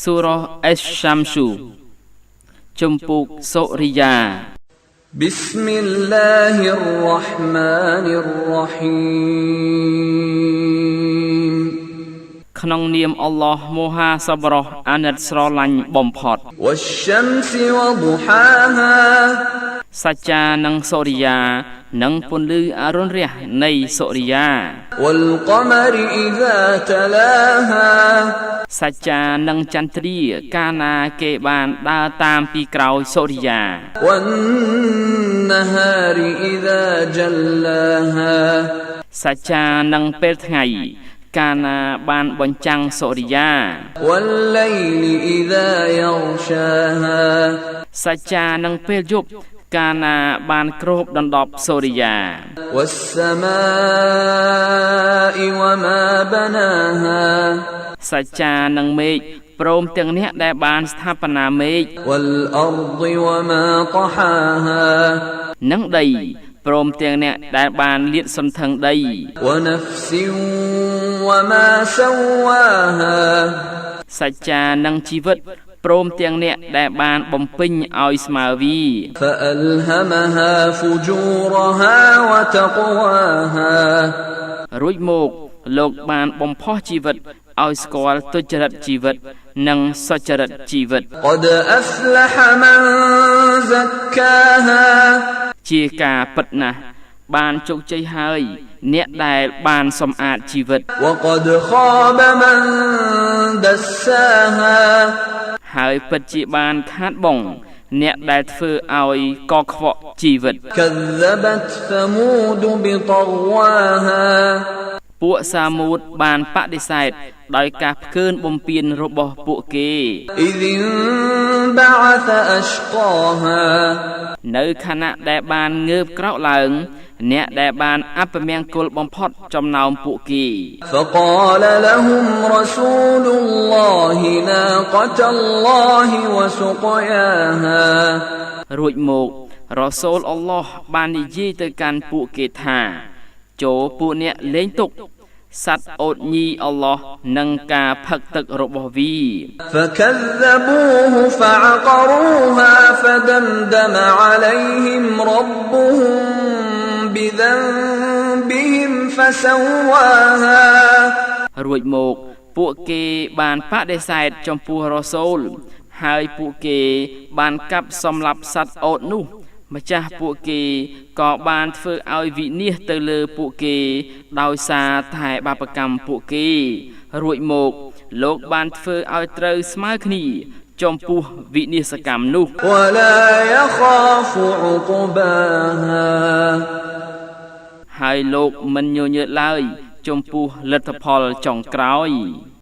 សូរ៉ាអេសសាំស៊ូជំពូកសូរិយា بسم الله الرحمن الرحيم ក្នុងនាមអល់ឡោះមហាសប្បុរសអាណិតស្រឡាញ់បំផុត والشمس وضحاها សច្ចានិងសូរិយានិងពន្លឺអរុណរះនៃសូរិយា والقمر إذا تلاها សច្ចានិងចន្ទ្រាកាលណាគេបានដើរតាមពីក្រោយសូរិយា والنهار إذا جلاها សច្ចានិងពេលថ្ងៃកាលណាបានបញ្ចាំងសូរិយា والليل إذا يغشاها សច្ចានិងពេលយប់កាលណាបានគ្របដណ្ដប់សូរិយា والسماء وما بناها សច្ចានិងមេឃព្រមទាំងអ្នកដែលបានស្ថាបនាមេឃ والأرض وما طحاها និងដីព្រមទាំងអ្នកដែលបានលាតសន្ធឹងដី ونفس وما سواها សច្ចានិងជីវិតព្រមទាំងអ្នកដែលបានបំពេញឲ្យស្មើវី فألهمها فجورها وتقواها រួចមកលោកបានបំផុសជីវិតឲ្យស្គាល់ទុច្ចរិតជីវិតនិងសុចរិតជីវិត قد أفلح من زكاها ជាការពិតណាស់បានជោគជ័យហើយអ្នកដែលបានសម្អាតជីវិត وقد خاب من دساها ហើយពិតជាបានខាតបង់អ្នកដែលធ្វើឲ្យកខ្វក់ជីវិត كذبت ثمود بطغواها ពួកសាមូតបានបដិសេធដោយការផ្កើនបំពេញរបស់ពួកគេ إذ انبعث أشقاها នៅខណៈដែលបានងើបក្រោកឡើងអ្នកដែលបានអពមង្គលបំផុតចំណោមពួកគេ فقال لهم رسول الله ناقة الله وسقياها រួចមករ៉ាសូលអល់ឡោះបាននិយាយទៅកាន់ពួកគេថាចូលពួកអ្នកលេងទុកសត្វអូតញីអល់ឡោះនិងការផឹកទឹករបស់វី فكذبوه فعقروها فدمدم عليهم ربهم بذنبهم فسواها រួចមកពួកគេបានបដិសេធចំពោះរ៉ាសូលហើយពួកគេបានកាប់សម្លាប់សត្វអូតនោះម្ចាស់ពួកគេក៏បានធ្វើឲ្យវិនាសទៅលើពួកគេដោយសារតែបាបកម្មពួកគេរួចមកលោកបានធ្វើឲ្យត្រូវស្មើគ្នាចំពោះវិនាសកម្មនោះ ولا يخاف عقباها ហើយលោកមិនញញើតឡើយចំពោះលទ្ធផលចុងក្រោយ